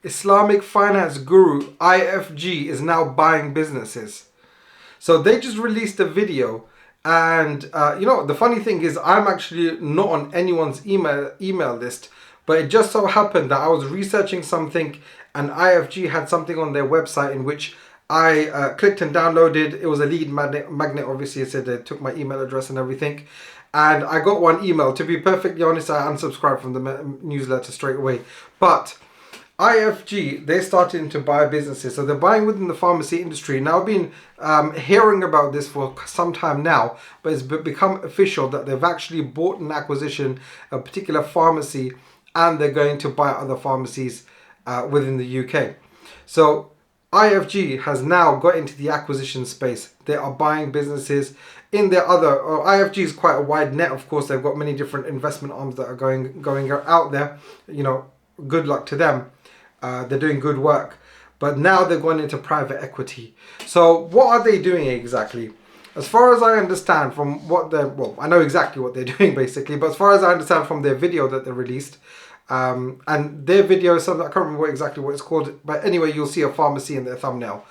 Islamic finance guru IFG is now buying businesses. So they just released a video, and the funny thing is, I'm actually not on anyone's email list, but it just so happened that I was researching something, and IFG had something on their website in which I clicked and downloaded. It was a lead magnet. Obviously, it said they took my email address and everything, and I got one email. To be perfectly honest, I unsubscribed from the newsletter straight away, but IFG, they're starting to buy businesses. So they're buying within the pharmacy industry. Now, I've been hearing about this for some time now, but it's become official that they've actually bought an acquisition, a particular pharmacy, and they're going to buy other pharmacies within the UK. So IFG has now got into the acquisition space. They are buying businesses in their IFG is quite a wide net. Of course, they've got many different investment arms that are going out there. Good luck to them. They're doing good work, but now they're going into private equity. So what are they doing exactly? As far as I understand from what I know exactly what they're doing basically, but as far as I understand from their video that they released, and their video is something, I can't remember exactly what it's called, but anyway, you'll see a pharmacy in their thumbnail.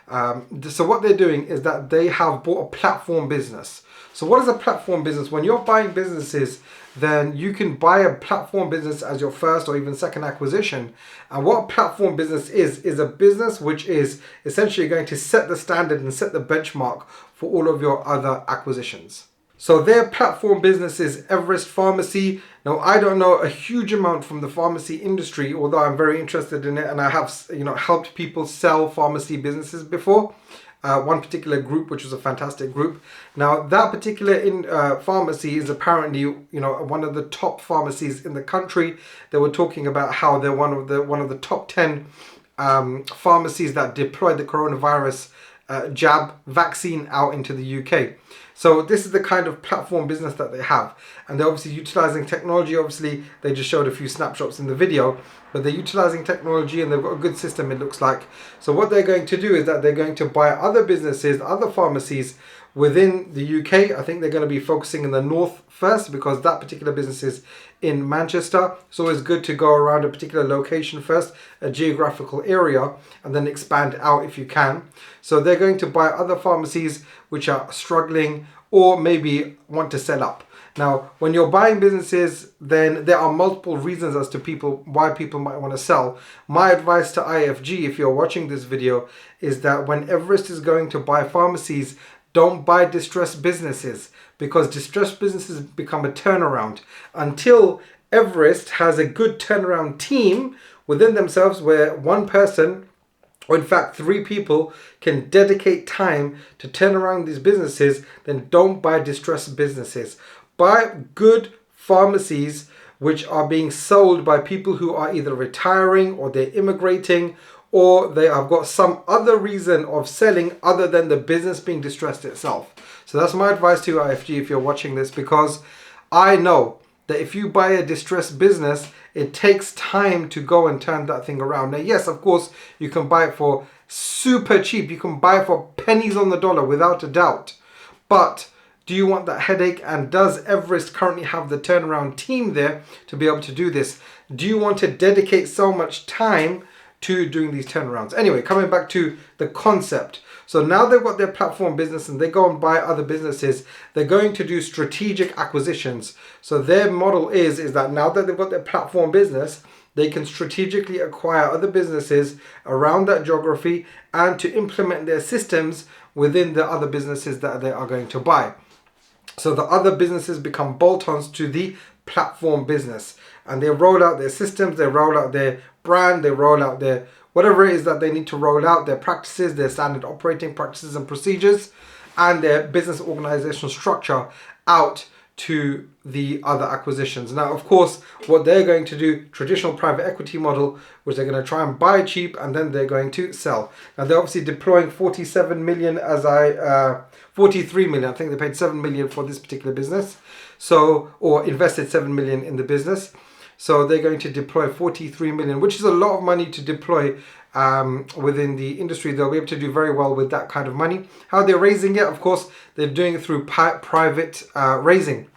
So what they're doing is that they have bought a platform business. So what is a platform business? When you're buying businesses, then you can buy a platform business as your first or even second acquisition. And what a platform business is a business which is essentially going to set the standard and set the benchmark for all of your other acquisitions. So their platform business is Everest Pharmacy. Now, I don't know a huge amount from the pharmacy industry, although I'm very interested in it, and I have helped people sell pharmacy businesses before. One particular group, which was a fantastic group. Now, that particular pharmacy is apparently one of the top pharmacies in the country. They were talking about how they're one of the top 10 pharmacies that deployed the coronavirus jab vaccine out into the UK. So this is the kind of platform business that they have, and they're obviously utilizing technology. Obviously, they just showed a few snapshots in the video, but they're utilizing technology and they've got a good system, it looks like. So what they're going to do is that they're going to buy other businesses, other pharmacies within the UK. I think they're going to be focusing in the north first, because that particular business is in Manchester. It's always good to go around a particular location first, a geographical area, and then expand out if you can. So they're going to buy other pharmacies which are struggling or maybe want to sell up. Now, when you're buying businesses, then there are multiple reasons as to why people might want to sell. My advice to IFG, if you're watching this video, is that when Everest is going to buy pharmacies, don't buy distressed businesses, because distressed businesses become a turnaround. Until Everest has a good turnaround team within themselves, where one person, or in fact 3 people, can dedicate time to turn around these businesses, then don't buy distressed businesses. Buy good pharmacies which are being sold by people who are either retiring, or they're immigrating, or they have got some other reason of selling other than the business being distressed itself. So that's my advice to you, IFG, if you're watching this, because I know that if you buy a distressed business, it takes time to go and turn that thing around. Now, yes, of course, you can buy it for super cheap. You can buy it for pennies on the dollar without a doubt. But do you want that headache? And does Everest currently have the turnaround team there to be able to do this? Do you want to dedicate so much time to doing these turnarounds? Anyway, coming back to the concept. So now they've got their platform business and they go and buy other businesses. They're going to do strategic acquisitions. So their model is that now that they've got their platform business, they can strategically acquire other businesses around that geography and to implement their systems within the other businesses that they are going to buy. So the other businesses become bolt-ons to the platform business, and they roll out their systems, they roll out their brand, they roll out their whatever it is that they need to roll out, their practices, their standard operating practices and procedures, and their business organizational structure out to the other acquisitions. Now, of course, what they're going to do, traditional private equity model, which they're going to try and buy cheap and then they're going to sell. Now, they're obviously deploying 47 million 43 million. I think they paid 7 million for this particular business. So, or invested 7 million in the business. So they're going to deploy 43 million, which is a lot of money to deploy within the industry. They'll be able to do very well with that kind of money. How they're raising it, of course, they're doing it through private raising.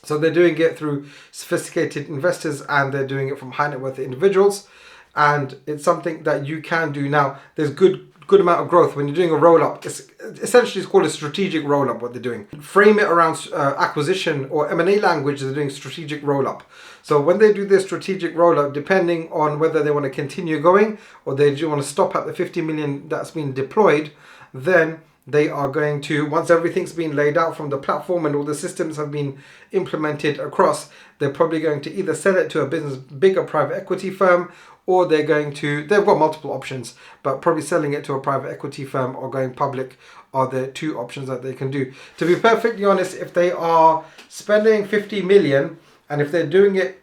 So they're doing it through sophisticated investors, and they're doing it from high net worth individuals. and it's something that you can do. Now, there's good amount of growth when you're doing a roll-up. It's called a strategic roll-up, what they're doing. Frame it around acquisition or M&A language, they're doing strategic roll-up. So when they do their strategic roll-up, depending on whether they want to continue going or they do want to stop at the 50 million that's been deployed, then they are going to, once everything's been laid out from the platform and all the systems have been implemented across, they're probably going to either sell it to a bigger private equity firm, or they've got multiple options, but probably selling it to a private equity firm or going public are the two options that they can do. To be perfectly honest, if they are spending 50 million and if they're doing it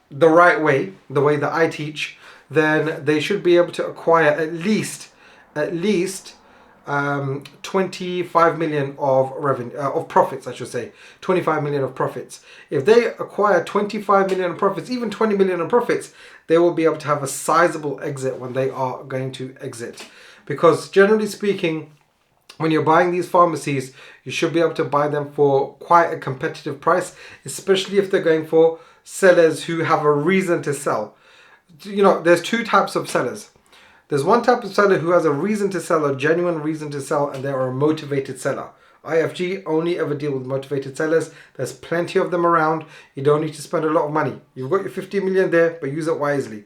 the right way, the way that I teach, then they should be able to acquire at least 25 million of revenue, of profits, I should say. 25 million of profits. If they acquire 25 million of profits, even 20 million of profits, they will be able to have a sizable exit when they are going to exit. Because generally speaking, when you're buying these pharmacies, you should be able to buy them for quite a competitive price, especially if they're going for sellers who have a reason to sell. You know, there's two types of sellers. There's one type of seller who has a reason to sell, a genuine reason to sell, and they are a motivated seller. IFG only ever deal with motivated sellers. There's plenty of them around. You don't need to spend a lot of money. You've got your 50 million there, but use it wisely.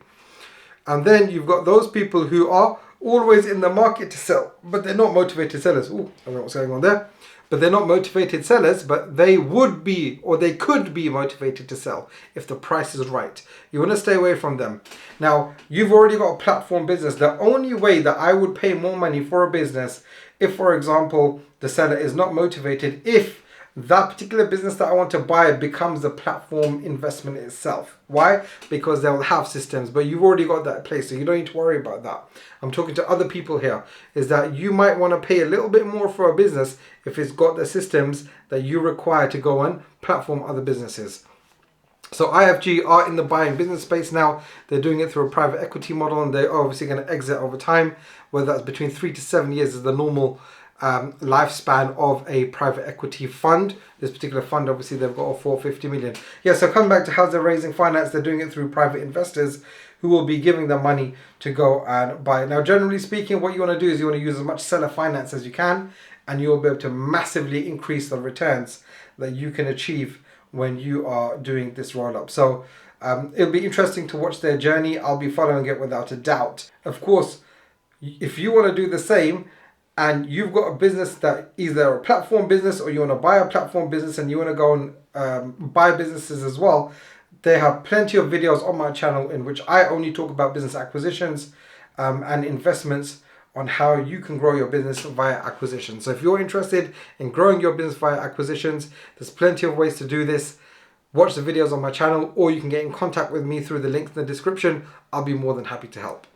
And then you've got those people who are always in the market to sell, but they're not motivated sellers. Ooh, I don't know what's going on there. But they're not motivated sellers, but they would be, or they could be motivated to sell if the price is right. You want to stay away from them. Now, you've already got a platform business. The only way that I would pay more money for a business, if, for example, the seller is not motivated, if that particular business that I want to buy becomes the platform investment itself. Why? Because they'll have systems, but you've already got that in place, so you don't need to worry about that. I'm talking to other people here, is that you might want to pay a little bit more for a business if it's got the systems that you require to go and platform other businesses. So IFG are in the buying business space now. They're doing it through a private equity model, and they're obviously going to exit over time, whether that's between 3 to 7 years is the normal lifespan of a private equity fund. This particular fund, obviously, they've got a 450 million. Yeah, so coming back to how they're raising finance, they're doing it through private investors who will be giving them money to go and buy it. Now, generally speaking, what you want to do is you want to use as much seller finance as you can, and you'll be able to massively increase the returns that you can achieve when you are doing this roll-up. So it'll be interesting to watch their journey. I'll be following it without a doubt. Of course, if you want to do the same, and you've got a business that either a platform business or you want to buy a platform business and you want to go and buy businesses as well, they have plenty of videos on my channel in which I only talk about business acquisitions and investments on how you can grow your business via acquisition. So if you're interested in growing your business via acquisitions, there's plenty of ways to do this. Watch the videos on my channel, or you can get in contact with me through the links in the description. I'll be more than happy to help.